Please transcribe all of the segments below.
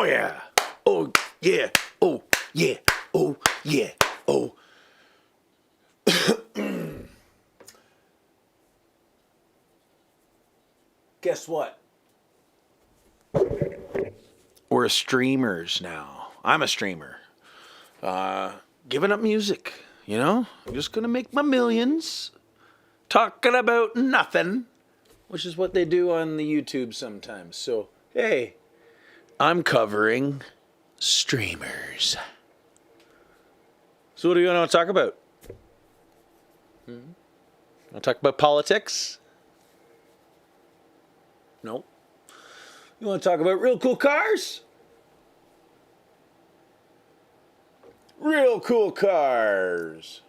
yeah. Oh yeah. Oh yeah. Oh yeah. Oh. Guess what? We're streamers now. I'm a streamer. Giving up music, you know? I'm just gonna make my millions talking about nothing, which is what they do on the YouTube sometimes. So, hey, I'm covering streamers. So what are you going to talk about? Want to talk about politics? No. You want to talk about real cool cars? Real cool cars.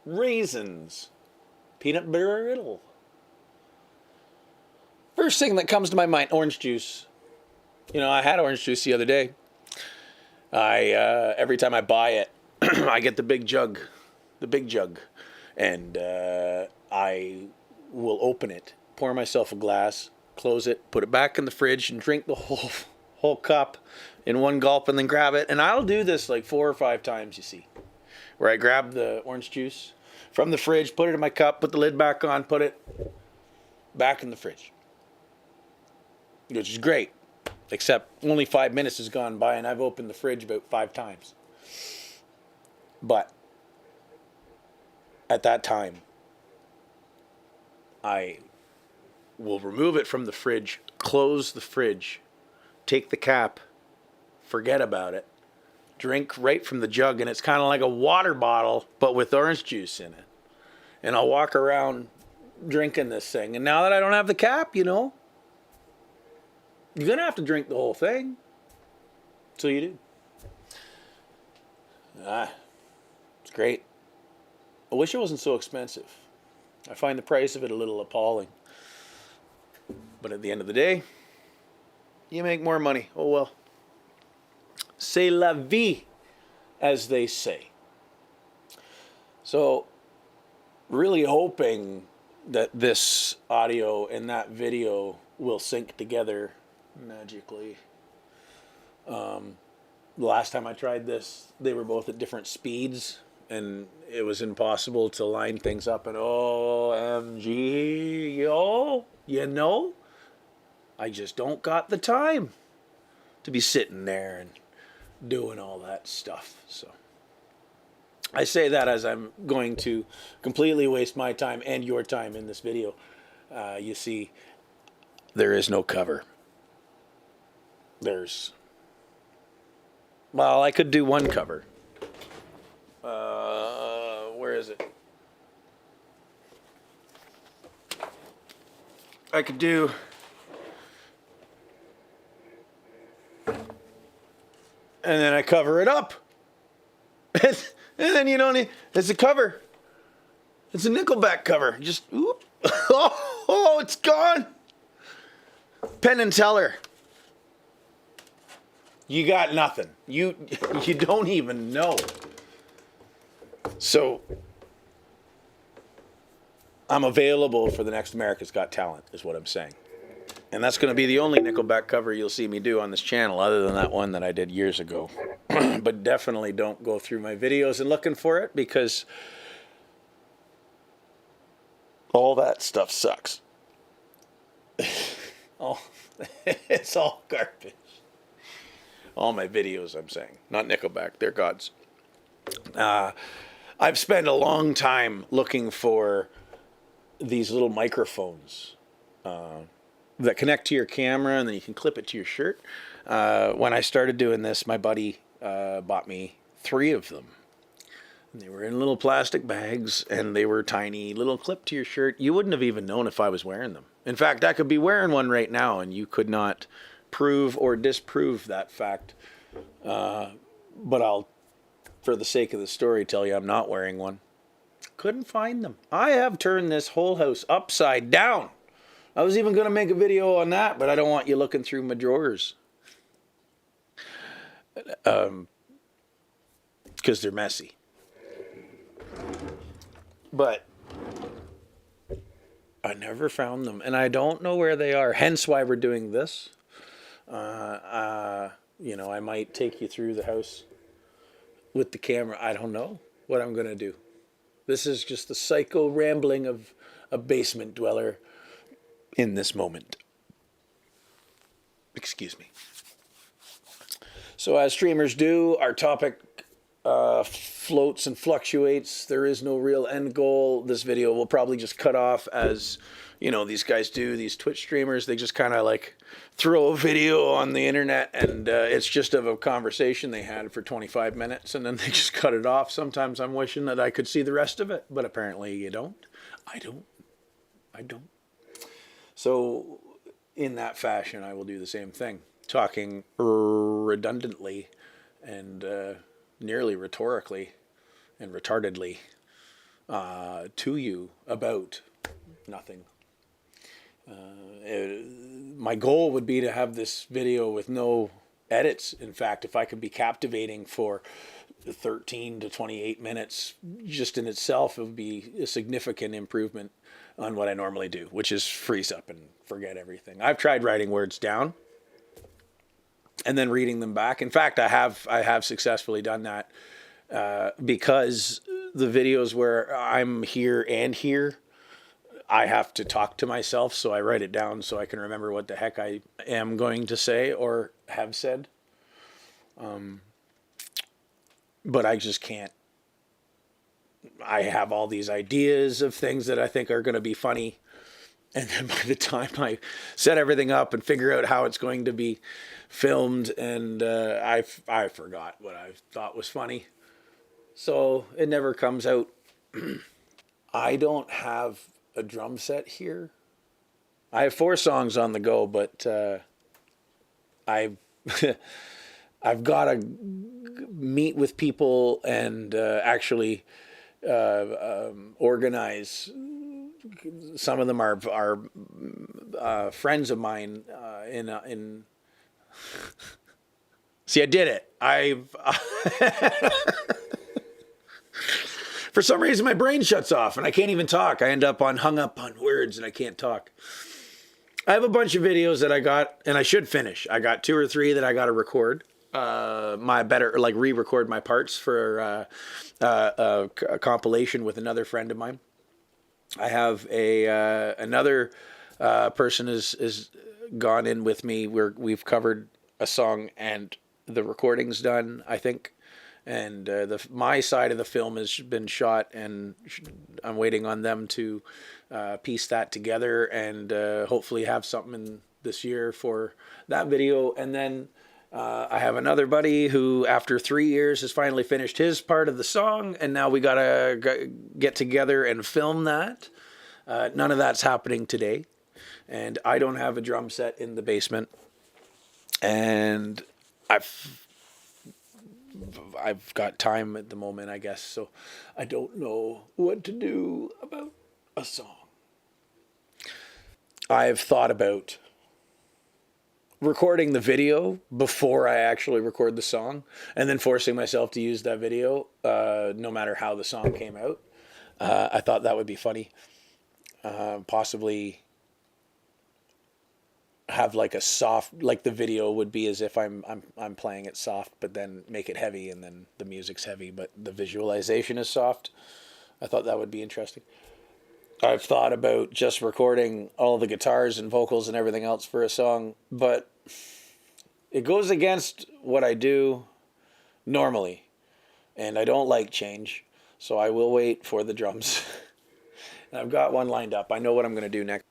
Raisins. Peanut brittle. First thing that comes to my mind, orange juice. You know, I had orange juice the other day. Every time I buy it, I get the big jug, and I will open it, pour myself a glass, close it, put it back in the fridge, and drink the whole cup in one gulp, and then grab it. And I'll do this like 4 or 5 times, you see, where I grab the orange juice from the fridge, put it in my cup, put the lid back on, put it back in the fridge, which is great. Except only 5 minutes has gone by and I've opened the fridge about 5 times. But at that time, I will remove it from the fridge, close the fridge, take the cap, forget about it, drink right from the jug, and it's kind of like a water bottle, but with orange juice in it. And I'll walk around drinking this thing. And now that I don't have the cap, you know, you're going to have to drink the whole thing. So you do. It's great. I wish it wasn't so expensive. I find the price of it a little appalling. But at the end of the day, you make more money. Oh well. C'est la vie, as they say. So, really hoping that this audio and that video will sync together magically. The last time I tried this, they were both at different speeds, and it was impossible to line things up. And OMG, yo, you know, I just don't got the time to be sitting there and doing all that stuff. So I say that as I'm going to completely waste my time and your time in this video. You see, there is no cover. Well, I could do one cover. Where is it? I could do... And then I cover it up. And then you don't need... It's a cover. It's a Nickelback cover. Just... Oop. Oh, it's gone. Penn and Teller. You got nothing. You don't even know. So, I'm available for the next America's Got Talent, is what I'm saying. And that's going to be the only Nickelback cover you'll see me do on this channel, other than that one that I did years ago. But definitely don't go through my videos and looking for it, because all that stuff sucks. Oh, it's all garbage. All my videos, I'm saying. Not Nickelback, they're gods. I've spent a long time looking for these little microphones that connect to your camera, and then you can clip it to your shirt. When I started doing this, my buddy bought me 3 of them. And they were in little plastic bags, and they were tiny, little clip to your shirt. You wouldn't have even known if I was wearing them. In fact, I could be wearing one right now, and you could not prove or disprove that fact. But I'll, for the sake of the story, tell you I'm not wearing one. Couldn't find them. I have turned this whole house upside down. I was even going to make a video on that, but I don't want you looking through my drawers. Because they're messy. But I never found them, and I don't know where they are. Hence why we're doing this. I might take you through the house with the camera. I don't know what I'm going to do. This is just the psycho rambling of a basement dweller in this moment. Excuse me. So as streamers do, our topic floats and fluctuates. There is no real end goal. This video will probably just cut off as, these guys do, these Twitch streamers. They just kind of like throw a video on the internet and it's just of a conversation they had for 25 minutes and then they just cut it off. Sometimes I'm wishing that I could see the rest of it, but apparently you don't. I don't. So in that fashion, I will do the same thing, talking redundantly and nearly rhetorically and retardedly to you about nothing. My goal would be to have this video with no edits. In fact, if I could be captivating for 13 to 28 minutes just in itself, it would be a significant improvement on what I normally do, which is freeze up and forget everything. I've tried writing words down and then reading them back. In fact, I have successfully done that because the videos where I'm here and here, I have to talk to myself, so I write it down so I can remember what the heck I am going to say or have said. But I just can't. I have all these ideas of things that I think are going to be funny. And then by the time I set everything up and figure out how it's going to be filmed, and I forgot what I thought was funny. So it never comes out. I don't have a drum set here. I have 4 songs on the go, but I've got to meet with people and actually organize. Some of them are friends of mine. See, I did it. For some reason, my brain shuts off and I can't even talk. I end up hung up on words and I can't talk. I have a bunch of videos that I got, and I should finish. I got 2 or 3 that I got to record. Re-record my parts for a compilation with another friend of mine. I have another person is gone in with me. We've covered a song and the recording's done, I think. And my side of the film has been shot, and I'm waiting on them to piece that together and hopefully have something in this year for that video. And then I have another buddy who, after 3 years, has finally finished his part of the song, and now we gotta get together and film that. None of that's happening today, and I don't have a drum set in the basement, and I've got time at the moment, I guess, so I don't know what to do about a song. I've thought about recording the video before I actually record the song and then forcing myself to use that video no matter how the song came out. I thought that would be funny. Possibly have like a soft, like the video would be as if I'm playing it soft, but then make it heavy, and then the music's heavy, but the visualization is soft. I thought that would be interesting. I've thought about just recording all the guitars and vocals and everything else for a song, but it goes against what I do normally, and I don't like change, so I will wait for the drums. And I've got one lined up. I know what I'm going to do next.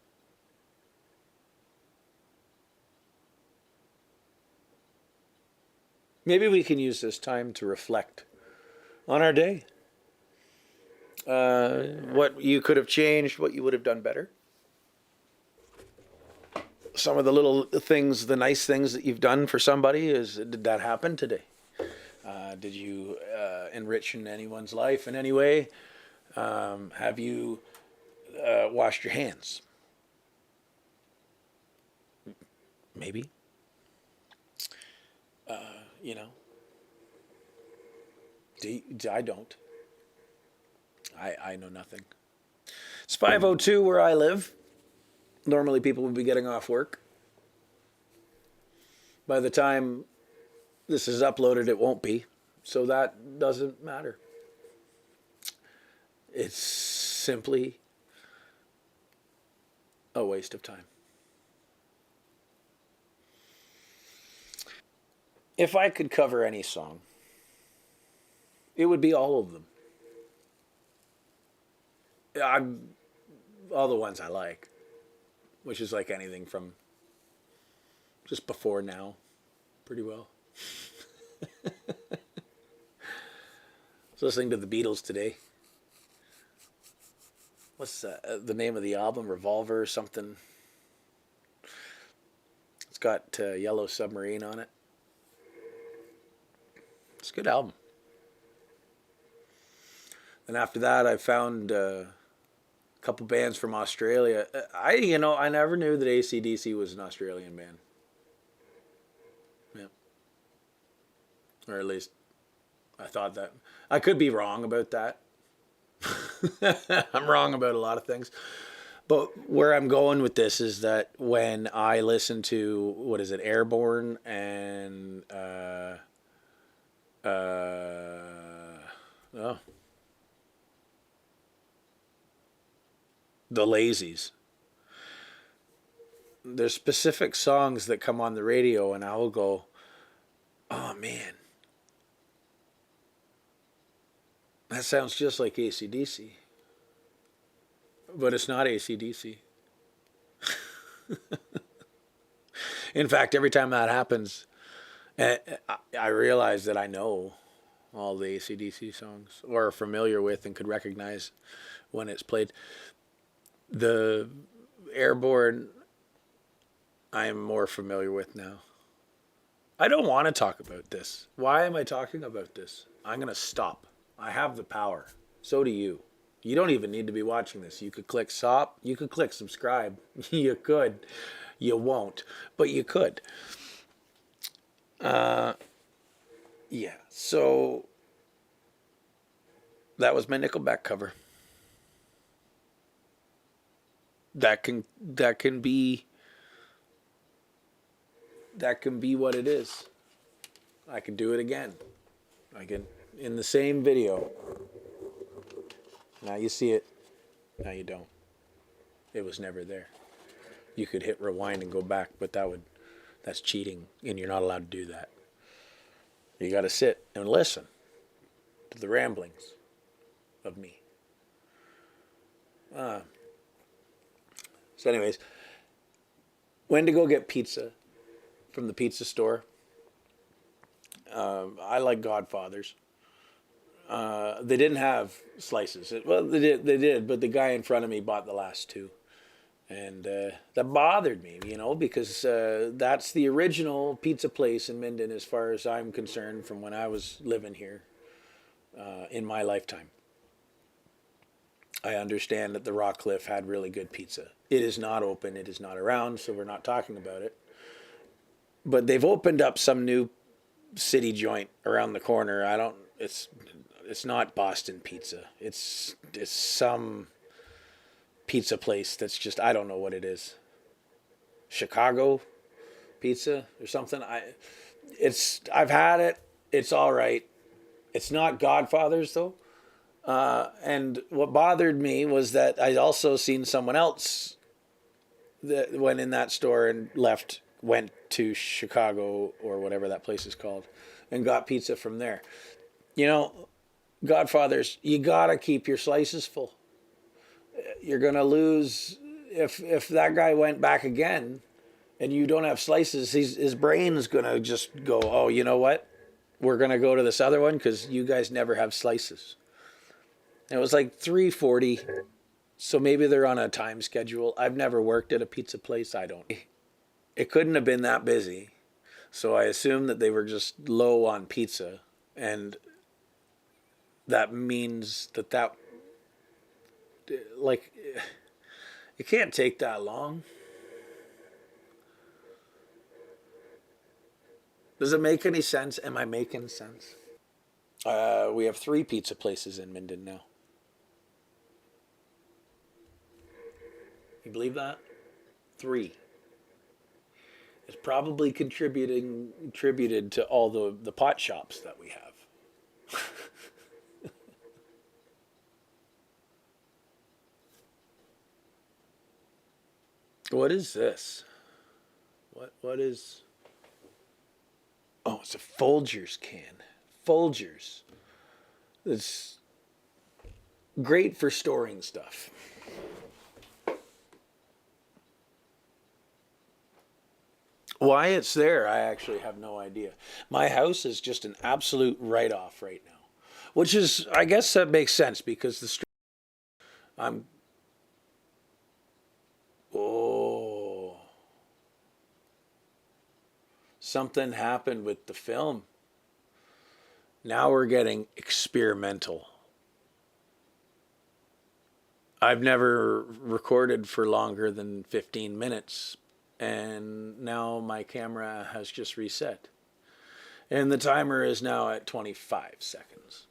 Maybe we can use this time to reflect on our day. What you could have changed, what you would have done better. Some of the little things, the nice things that you've done for somebody, did that happen today? Did you enrich in anyone's life in any way? Have you washed your hands? Maybe. I don't. I know nothing. It's 5:02 where I live. Normally people would be getting off work. By the time this is uploaded, it won't be. So that doesn't matter. It's simply a waste of time. If I could cover any song, it would be all of them. I'm all the ones I like, which is like anything from just before now, pretty well. I was listening to the Beatles today. What's the name of the album? Revolver or something. It's got Yellow Submarine on it. It's a good album. And after that, I found a couple bands from Australia. I never knew that AC/DC was an Australian band. Yeah. Or at least I thought that. I could be wrong about that. I'm wrong about a lot of things. But where I'm going with this is that when I listen to, what is it, Airborne and the Lazies, there's specific songs that come on the radio and I'll go, oh man, that sounds just like AC/DC. But it's not AC/DC. In fact, every time that happens, I realize that I know all the AC/DC songs, or are familiar with and could recognize when it's played. The Airborne, I'm more familiar with now. I don't want to talk about this. Why am I talking about this? I'm going to stop. I have the power. So do you. You don't even need to be watching this. You could click stop. You could click subscribe. You could. You won't. But you could. Yeah. So that was my Nickelback cover. That can be what it is. I can do it again. I can, in the same video. Now you see it. Now you don't. It was never there. You could hit rewind and go back, but that's cheating, and you're not allowed to do that. You got to sit and listen to the ramblings of me. So anyways, went to go get pizza from the pizza store. I like Godfathers. They didn't have slices. Well, they did, but the guy in front of me bought the last two. And that bothered me, because that's the original pizza place in Minden as far as I'm concerned from when I was living here in my lifetime. I understand that the Rockcliffe had really good pizza. It is not open. It is not around, so we're not talking about it. But they've opened up some new city joint around the corner. It's not Boston Pizza. It's some pizza place that's just, I don't know what it is. Chicago pizza or something. I've had it. It's all right. It's not Godfather's though. And what bothered me was that I also seen someone else that went in that store and went to Chicago or whatever that place is called and got pizza from there. Godfathers, you gotta keep your slices full. You're gonna lose if that guy went back again and you don't have slices. His brain's gonna just go, oh, you know what? We're gonna go to this other one because you guys never have slices. And it was like $3.40, so maybe they're on a time schedule. I've never worked at a pizza place. I don't. It couldn't have been that busy, so I assume that they were just low on pizza, and that means that like, it can't take that long. Does it make any sense? Am I making sense? We have 3 pizza places in Minden now. You believe that? 3. It's probably contributed to all the pot shops that we have. What is this? What is? Oh, it's a Folgers can. Folgers. It's great for storing stuff. Why it's there, I actually have no idea. My house is just an absolute write-off right now, which is, I guess that makes sense because I'm. Oh, something happened with the film. Now we're getting experimental. I've never recorded for longer than 15 minutes, and now my camera has just reset. And the timer is now at 25 seconds.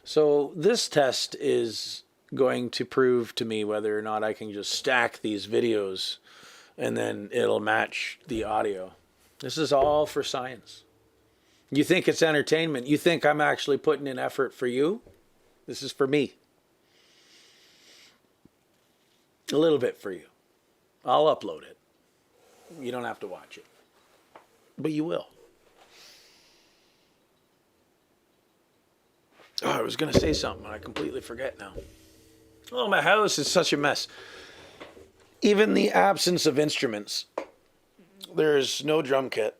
So this test is going to prove to me whether or not I can just stack these videos and then it'll match the audio. This is all for science. You think it's entertainment. You think I'm actually putting in effort for you? This is for me. A little bit for you. I'll upload it. You don't have to watch it. But you will. Oh, I was going to say something. I completely forget now. Oh, my house is such a mess. Even the absence of instruments. There's no drum kit.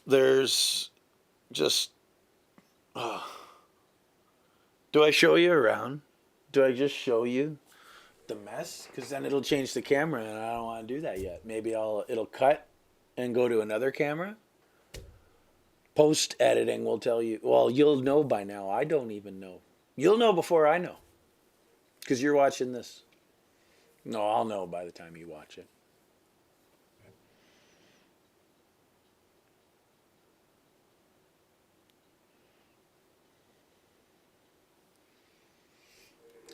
There's just... Oh. Do I show you around? Do I just show you the mess? Because then it'll change the camera, and I don't want to do that yet. Maybe it'll cut and go to another camera. Post editing will tell you. Well, you'll know by now. I don't even know. You'll know before I know, because you're watching this. No, I'll know by the time you watch it.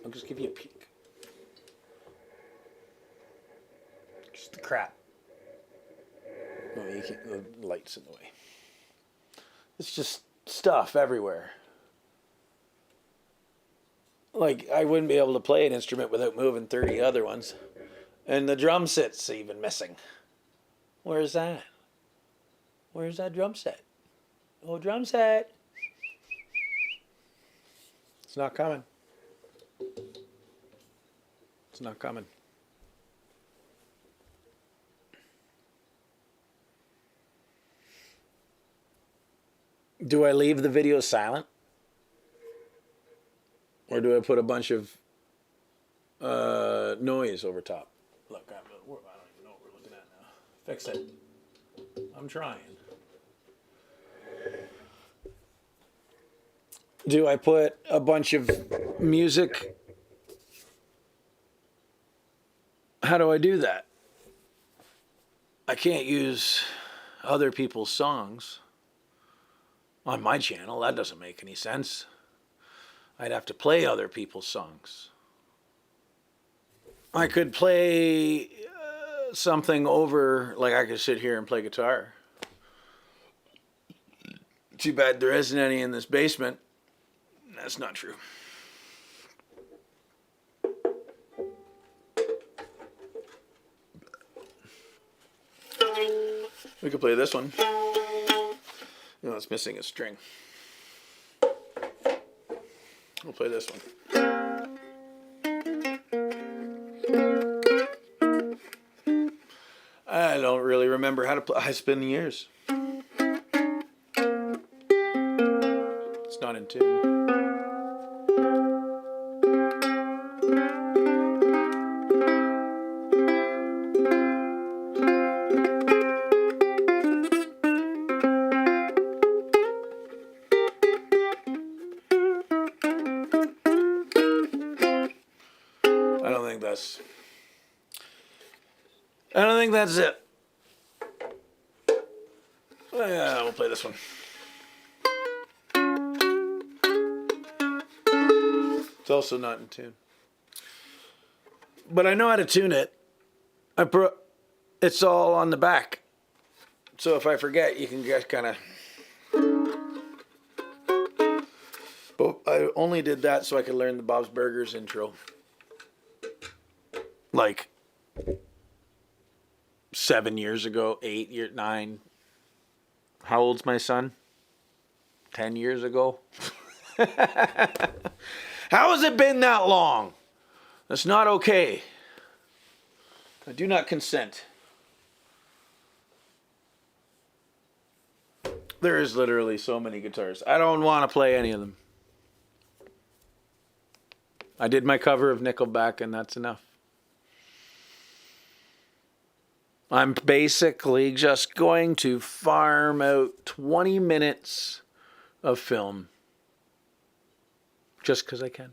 I'll just give you a peek. Just the crap. No, you can't. The light's in the way. It's just stuff everywhere. Like, I wouldn't be able to play an instrument without moving 30 other ones. And the drum set's even missing. Where's that? Where's that drum set? Oh, drum set. It's not coming. It's not coming. Do I leave the video silent? Or do I put a bunch of noise over top? Look, I don't even know what we're looking at now. Fix it. I'm trying. Do I put a bunch of music? How do I do that? I can't use other people's songs on my channel. That doesn't make any sense. I'd have to play other people's songs. I could play something over, like I could sit here and play guitar. Too bad there isn't any in this basement. That's not true. We could play this one. No, it's missing a string. We'll play this one. I don't really remember how to play. It's been years. It's not in tune. I don't think that's it. Yeah, we'll play this one. It's also not in tune. But I know how to tune it. It's all on the back. So if I forget, you can just kind of... But I only did that so I could learn the Bob's Burgers intro. Like 7 years ago, 8 years, 9. How old's my son? 10 years ago? How has it been that long? That's not okay. I do not consent. There is literally so many guitars. I don't want to play any of them. I did my cover of Nickelback, and that's enough. I'm basically just going to farm out 20 minutes of film. Just because I can.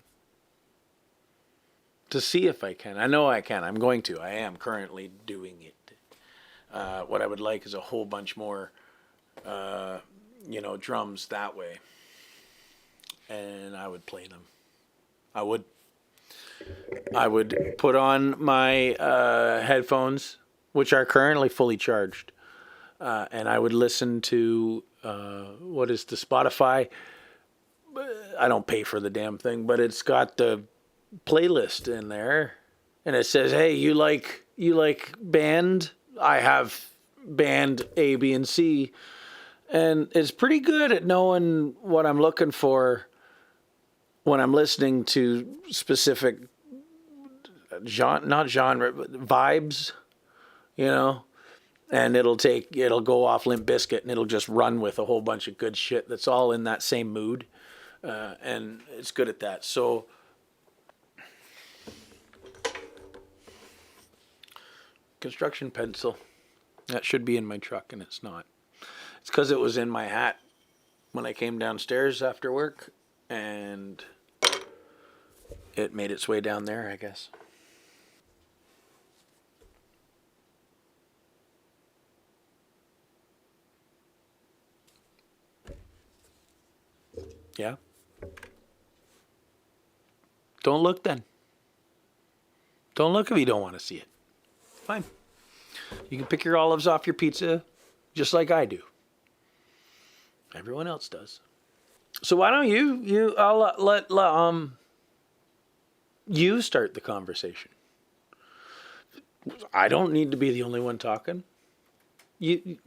To see if I can. I know I can. I'm going to. I am currently doing it. What I would like is a whole bunch more, drums that way. And I would play them. I would put on my headphones, which are currently fully charged. And I would listen to, what is the Spotify? I don't pay for the damn thing, but it's got the playlist in there. And it says, hey, you like band? I have band A, B, and C. And it's pretty good at knowing what I'm looking for when I'm listening to specific not genre, but vibes, and it'll go off Limp Bizkit and it'll just run with a whole bunch of good shit that's all in that same mood. And it's good at that. So construction pencil, that should be in my truck and it's not. It's because it was in my hat when I came downstairs after work and it made its way down there, I guess. Yeah. Don't look then. Don't look if you don't want to see it. Fine. You can pick your olives off your pizza just like I do. Everyone else does. So why don't I'll let you start the conversation. I don't need to be the only one talking. You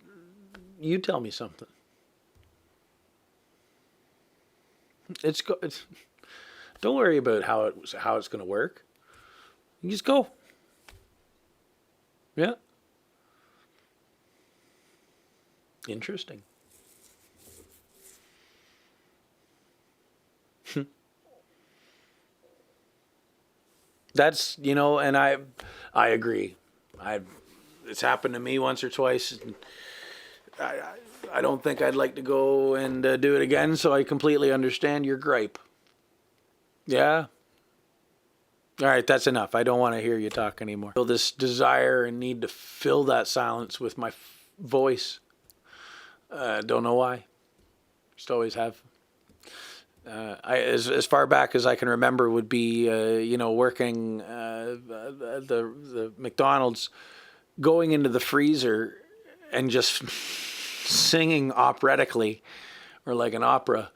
tell me something. It's don't worry about how it's going to work. You just go. Yeah. Interesting. That's, and I agree. It's happened to me once or twice. And I don't think I'd like to go and do it again, so I completely understand your gripe. Yeah. All right, that's enough. I don't want to hear you talk anymore. I feel this desire and need to fill that silence with my voice. Don't know why. Just always have. As far back as I can remember would be, working the McDonald's, going into the freezer and just singing operatically or like an opera.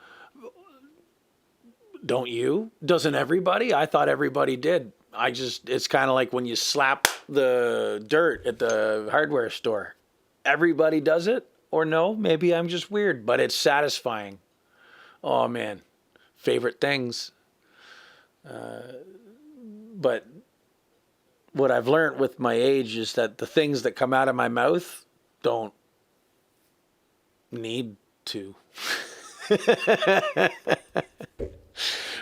Don't you? Doesn't everybody? I thought everybody did. It's kind of like when you slap the dirt at the hardware store. Everybody does it? Or no, maybe I'm just weird, but it's satisfying. Oh man, favorite things. But what I've learned with my age is that the things that come out of my mouth don't need to.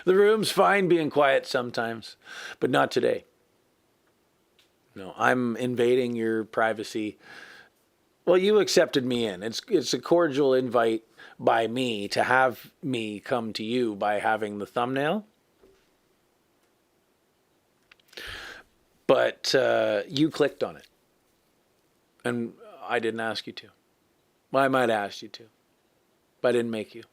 The room's fine being quiet sometimes, but not today. No, I'm invading your privacy. Well, you accepted me in. It's a cordial invite by me to have me come to you by having the thumbnail. But you clicked on it. And I didn't ask you to. Well, I might have asked you to. But I didn't make you.